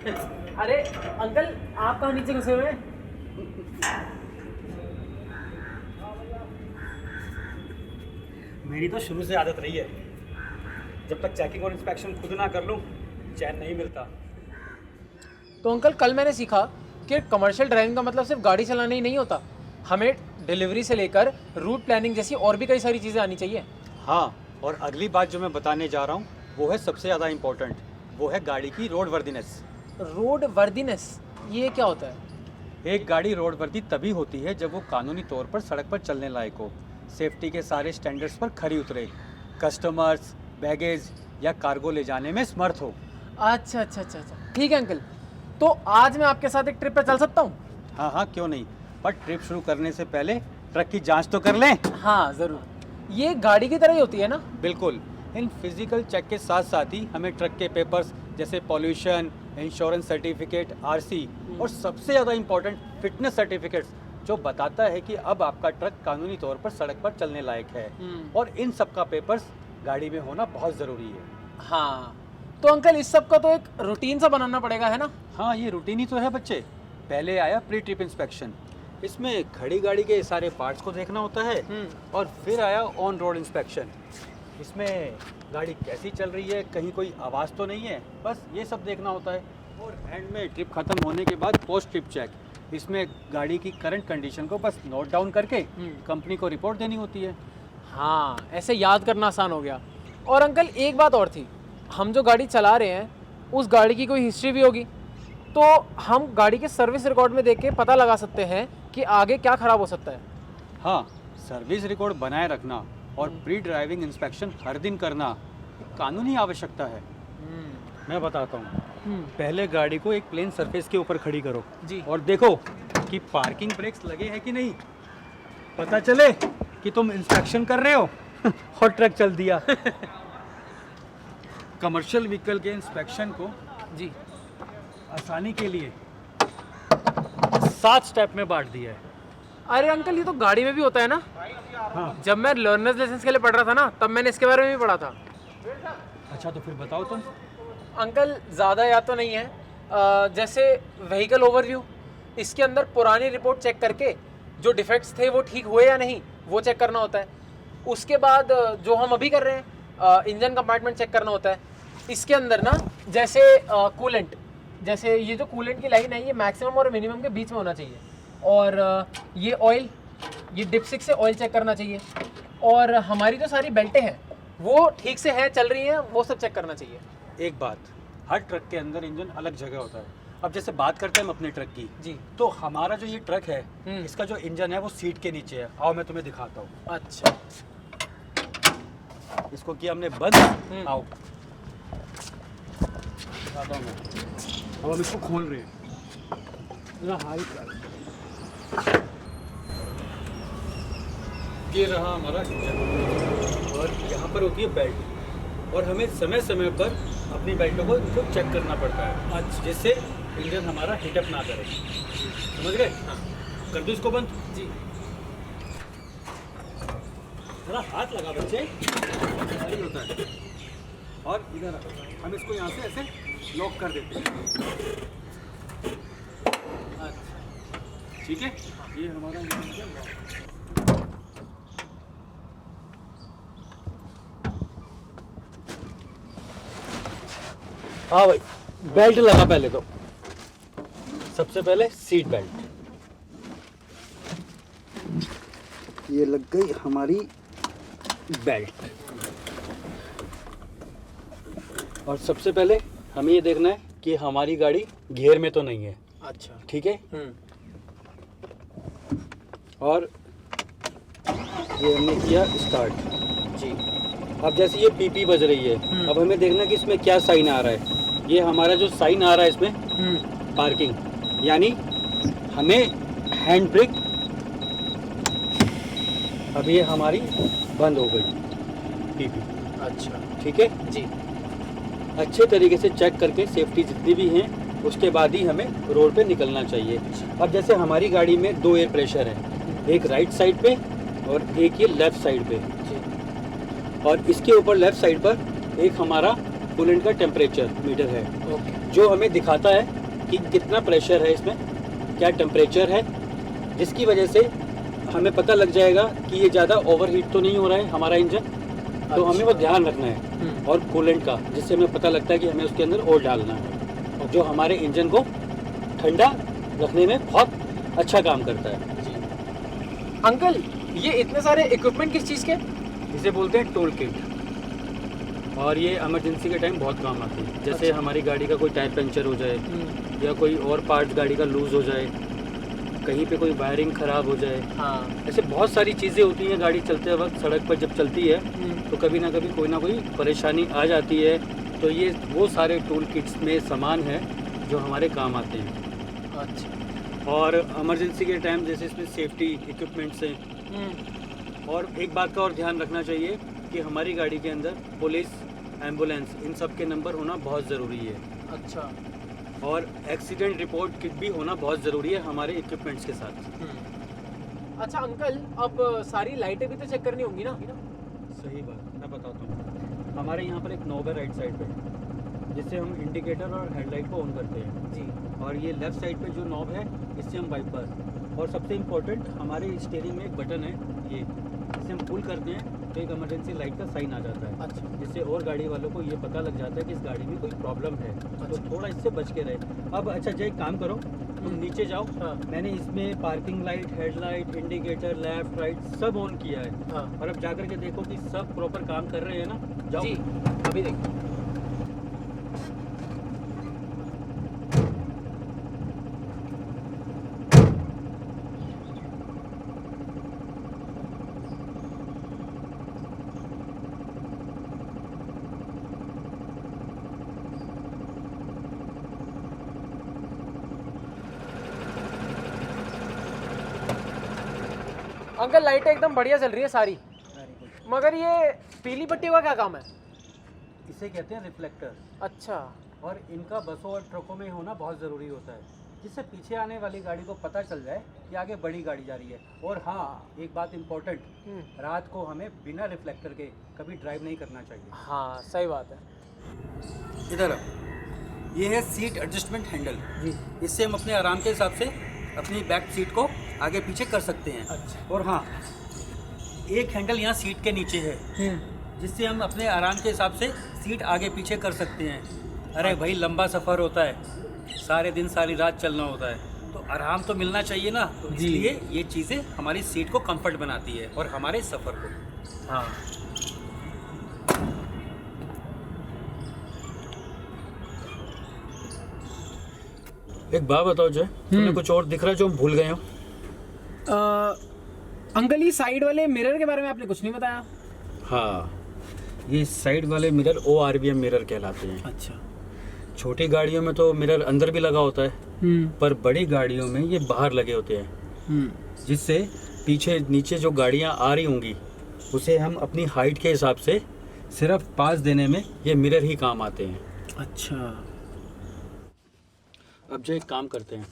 अरे अंकल, आप कहाँ नीचे घुसे हुए हैं? मेरी तो शुरू से आदत रही है, जब तक चेकिंग और इंस्पेक्शन खुद ना कर लूँ चैन नहीं मिलता। तो अंकल, कल मैंने सीखा कि कमर्शियल ड्राइविंग का मतलब सिर्फ गाड़ी चलाना ही नहीं होता। हमें डिलीवरी से लेकर रूट प्लानिंग जैसी और भी कई सारी चीज़ें आनी चाहिए। हाँ, और अगली बात जो मैं बताने जा रहा हूँ वो है सबसे ज़्यादा इम्पोर्टेंट, वो है गाड़ी की रोड वर्दीनेस। रोड वर्दीनेस, ये क्या होता है? एक गाड़ी रोड वर्दी तभी होती है जब वो कानूनी तौर पर सड़क पर चलने लायक हो, सेफ्टी के सारे स्टैंडर्ड्स पर खरी उतरे, कस्टमर्स, बैगेज या कार्गो ले जाने में समर्थ हो। अच्छा अच्छा अच्छा अच्छा, ठीक है अंकल। तो आज मैं आपके साथ एक ट्रिप पे चल सकता हूँ? हाँ हाँ, क्यों नहीं, पर ट्रिप शुरू करने से पहले ट्रक की जांच तो कर लें। हाँ ज़रूर। ये गाड़ी की तरह ही होती है ना? बिल्कुल, इन फिजिकल चेक के साथ साथ ही हमें ट्रक के पेपर्स जैसे पॉल्यूशन, इंश्योरेंस सर्टिफिकेट, आरसी और सबसे ज़्यादा इम्पोर्टेंट फिटनेस सर्टिफिकेट्स, जो बताता है कि अब आपका ट्रक कानूनी तौर पर सड़क पर चलने लायक है। और इन सब का पेपर्स गाड़ी में होना बहुत ज़रूरी है। हाँ, तो अंकल इस सब का तो एक रूटीन सा बनाना पड़ेगा, है ना? हाँ, ये रूटीन ही तो है बच्चे। पहले आया प्री ट्रिप इंस्पेक्शन, इसमें खड़ी गाड़ी के सारे पार्ट्स को देखना होता है। और फिर आया ऑन रोड इंस्पेक्शन, इसमें गाड़ी कैसी चल रही है, कहीं कोई आवाज़ तो नहीं है, बस ये सब देखना होता है। और एंड में ट्रिप ख़त्म होने के बाद पोस्ट ट्रिप चेक, इसमें गाड़ी की करंट कंडीशन को बस नोट डाउन करके कंपनी को रिपोर्ट देनी होती है। हाँ, ऐसे याद करना आसान हो गया। और अंकल एक बात और थी, हम जो गाड़ी चला रहे हैं उस गाड़ी की कोई हिस्ट्री भी होगी, तो हम गाड़ी के सर्विस रिकॉर्ड में देख के पता लगा सकते हैं कि आगे क्या ख़राब हो सकता है। हाँ, सर्विस रिकॉर्ड बनाए रखना और प्री ड्राइविंग इंस्पेक्शन हर दिन करना एक कानूनी आवश्यकता है। मैं बताता हूँ, पहले गाड़ी को एक प्लेन सरफेस के ऊपर खड़ी करो जी। और देखो कि पार्किंग ब्रेक्स लगे हैं कि नहीं, पता चले कि तुम इंस्पेक्शन कर रहे हो और ट्रक चल दिया। कमर्शियल व्हीकल के इंस्पेक्शन को जी। आसानी के लिए 7 स्टेप में बांट दिया है। अरे अंकल, ये तो गाड़ी में भी होता है ना? हाँ। जब मैं लर्नर्स लाइसेंस के लिए पढ़ रहा था ना, तब मैंने इसके बारे में भी पढ़ा था। अच्छा, तो फिर बताओ तुम। अंकल ज़्यादा याद तो नहीं है। जैसे व्हीकल ओवरव्यू, इसके अंदर पुरानी रिपोर्ट चेक करके जो डिफेक्ट्स थे वो ठीक हुए या नहीं वो चेक करना होता है। उसके बाद जो हम अभी कर रहे हैं, इंजन कंपार्टमेंट चेक करना होता है। इसके अंदर ना जैसे कूलेंट, जैसे ये जो कूलेंट की लाइन है ये मैक्सिमम और मिनिमम के बीच में होना चाहिए। और ये ऑयल, ये डिपसिक से ऑयल चेक करना चाहिए। और हमारी जो सारी बेल्टें हैं वो ठीक से हैं, चल रही हैं, वो सब चेक करना चाहिए। एक बात, हर ट्रक के अंदर इंजन अलग जगह होता है। अब जैसे बात करते हैं हम अपने ट्रक की जी। तो हमारा जो ये ट्रक है इसका जो इंजन है वो सीट के नीचे है। आओ मैं तुम्हें दिखाता हूँ। अच्छा। इसको किया हमने बंद। आओ दिखाता हूँ मैं। अब हम इसको खोल रहे हैं। ये रहा हमारा इंजन और यहाँ पर होती है बेल्ट, और हमें समय समय पर अपनी बेल्टों को इनको चेक करना पड़ता है। अच्छा, जिससे इंजन हमारा हिटअप ना करे। समझ गए? हाँ। कर दो इसको बंद। जी। थोड़ा हाथ लगा बच्चे, सही होता है। और इधर हम इसको यहाँ से ऐसे लॉक कर देते हैं। अच्छा, ठीक है, ये हमारा इंजन। हाँ भाई, बेल्ट लगा पहले तो। सबसे पहले सीट बेल्ट, ये लग गई हमारी बेल्ट। और सबसे पहले हमें ये देखना है कि हमारी गाड़ी घेर में तो नहीं है। अच्छा, ठीक है। और ये हमने किया स्टार्ट जी। अब जैसे ये पीपी बज रही है, अब हमें देखना है कि इसमें क्या साइन आ रहा है। ये हमारा जो साइन आ रहा है इसमें पार्किंग, यानी हमें हैंड ब्रेक, अब ये हमारी बंद हो गई पीपी। अच्छा, ठीक है जी। अच्छे तरीके से चेक करके सेफ्टी जितनी भी हैं उसके बाद ही हमें रोड पे निकलना चाहिए। अब जैसे हमारी गाड़ी में 2 एयर प्रेशर है, एक राइट साइड पे और एक ये लेफ्ट साइड पे। और इसके ऊपर लेफ्ट साइड पर एक हमारा कूलेंट का टेम्परेचर मीटर है, ओके। जो हमें दिखाता है कि कितना प्रेशर है इसमें, क्या टेम्परेचर है, जिसकी वजह से हमें पता लग जाएगा कि ये ज़्यादा ओवरहीट तो नहीं हो रहा है हमारा इंजन। तो हमें वो ध्यान रखना है। और कूलेंट का, जिससे हमें पता लगता है कि हमें उसके अंदर और डालना है, जो हमारे इंजन को ठंडा रखने में बहुत अच्छा काम करता है। जी। अंकल, ये इतने सारे इक्विपमेंट किस चीज़ के? इसे बोलते हैं टूल किट, और ये इमरजेंसी के टाइम बहुत काम आती है। जैसे अच्छा। हमारी गाड़ी का कोई टायर पंचर हो जाए, या कोई और पार्ट गाड़ी का लूज़ हो जाए, कहीं पे कोई वायरिंग ख़राब हो जाए, हाँ। ऐसे बहुत सारी चीज़ें होती हैं गाड़ी चलते वक्त। सड़क पर जब चलती है तो कभी ना कभी कोई ना कोई परेशानी आ जाती है। तो ये वो सारे टूल किट्स में सामान है जो हमारे काम आते हैं। अच्छा। और इमरजेंसी के टाइम जैसे इसमें सेफ्टी इक्विपमेंट्स हैं। और एक बात का और ध्यान रखना चाहिए कि हमारी गाड़ी के अंदर पुलिस, एम्बुलेंस, इन सब के नंबर होना बहुत ज़रूरी है। अच्छा। और एक्सीडेंट रिपोर्ट किट भी होना बहुत ज़रूरी है हमारे इक्विपमेंट्स के साथ। अच्छा अंकल, अब सारी लाइटें भी तो चेक करनी होंगी ना? सही बात, मैं बताता हूँ। हमारे यहाँ पर एक नॉब है राइट साइड पे, जिससे हम इंडिकेटर और हेडलाइट को ऑन करते हैं जी। और ये लेफ़्ट साइड पे जो नॉब है, इससे हम वाइपर, और सबसे इम्पोर्टेंट हमारे स्टीयरिंग में एक बटन है, ये इसे हम पुल करते हैं तो एक इमरजेंसी लाइट का साइन आ जाता है। अच्छा। जिससे और गाड़ी वालों को ये पता लग जाता है कि इस गाड़ी में कोई प्रॉब्लम है। तो थोड़ा इससे बच के रहे। अब अच्छा जय, एक काम करो, तुम नीचे जाओ। हाँ। मैंने इसमें parking light, headlight, indicator, left right सब ऑन किया है। हाँ। और अब जाकर के देखो कि सब प्रॉपर काम कर रहे हैं ना। जाओ। जी, अभी देखो। अंकल, लाइटें एकदम बढ़िया चल रही है सारी, मगर ये पीली पट्टी का क्या काम है? इसे कहते हैं रिफ्लेक्टर। अच्छा। और इनका बसों और ट्रकों में होना बहुत ज़रूरी होता है, जिससे पीछे आने वाली गाड़ी को पता चल जाए कि आगे बड़ी गाड़ी जा रही है। और हाँ, एक बात इम्पोर्टेंट, रात को हमें बिना रिफ्लेक्टर के कभी ड्राइव नहीं करना चाहिए। हाँ, सही बात है। इधर ये है सीट एडजस्टमेंट हैंडल जी। इससे हम अपने आराम के हिसाब से अपनी बैक सीट को आगे पीछे कर सकते हैं। अच्छा। और हाँ, एक हैंडल यहाँ सीट के नीचे है, जिससे हम अपने आराम के हिसाब से सीट आगे पीछे कर सकते हैं। अरे भाई, लंबा सफ़र होता है, सारे दिन सारी रात चलना होता है, तो आराम तो मिलना चाहिए ना। तो इसलिए ये चीज़ें हमारी सीट को कंफर्ट बनाती है और हमारे सफ़र को। हाँ। एक बात बताओ जय, तुम्हें कुछ और दिख रहा है जो हम भूल गए हो? अंकल, ये साइड वाले मिरर के बारे में आपने कुछ नहीं बताया। हाँ, ये साइड वाले मिरर ORVM मिरर कहलाते हैं। अच्छा। छोटी गाड़ियों में तो मिरर अंदर भी लगा होता है, पर बड़ी गाड़ियों में ये बाहर लगे होते हैं, जिससे पीछे नीचे जो गाड़ियाँ आ रही होंगी उसे हम अपनी हाइट के हिसाब से सिर्फ पास देने में ये मिरर ही काम आते हैं। अच्छा। अब जो एक काम करते हैं,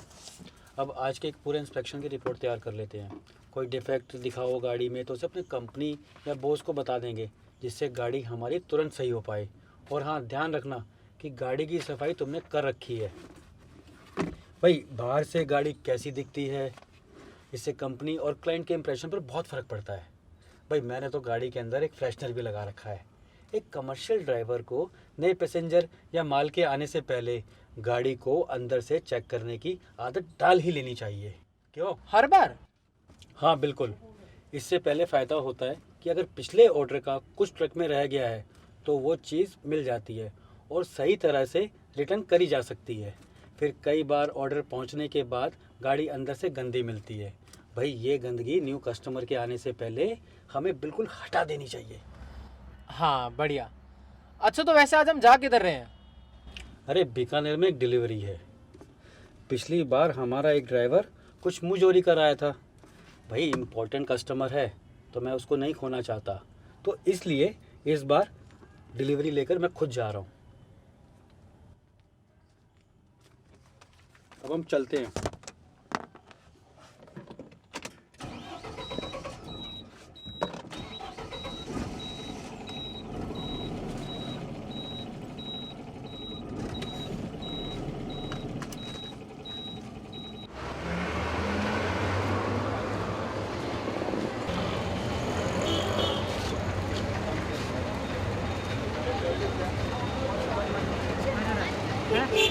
अब आज के एक पूरे इंस्पेक्शन की रिपोर्ट तैयार कर लेते हैं। कोई डिफेक्ट दिखा हो गाड़ी में तो उसे अपनी कंपनी या बॉस को बता देंगे, जिससे गाड़ी हमारी तुरंत सही हो पाए। और हाँ, ध्यान रखना कि गाड़ी की सफाई तुमने कर रखी है। भाई, बाहर से गाड़ी कैसी दिखती है, इससे कंपनी और क्लाइंट के इंप्रेशन पर बहुत फ़र्क पड़ता है। भाई, मैंने तो गाड़ी के अंदर एक फ्रेशनर भी लगा रखा है। एक कमर्शियल ड्राइवर को नए पैसेंजर या माल के आने से पहले गाड़ी को अंदर से चेक करने की आदत डाल ही लेनी चाहिए। क्यों? हर बार? हाँ बिल्कुल। इससे पहले फ़ायदा होता है कि अगर पिछले ऑर्डर का कुछ ट्रक में रह गया है तो वो चीज़ मिल जाती है और सही तरह से रिटर्न करी जा सकती है। फिर कई बार ऑर्डर पहुंचने के बाद गाड़ी अंदर से गंदी मिलती है। भाई, ये गंदगी न्यू कस्टमर के आने से पहले हमें बिल्कुल हटा देनी चाहिए। हाँ, बढ़िया। अच्छा, तो वैसे आज हम जा किधर रहे हैं? अरे, बीकानेर में एक डिलीवरी है। पिछली बार हमारा एक ड्राइवर कुछ मुँह चोरी कर आया था। भाई, इम्पोर्टेंट कस्टमर है तो मैं उसको नहीं खोना चाहता, तो इसलिए इस बार डिलीवरी लेकर मैं खुद जा रहा हूँ। अब हम चलते हैं। हैं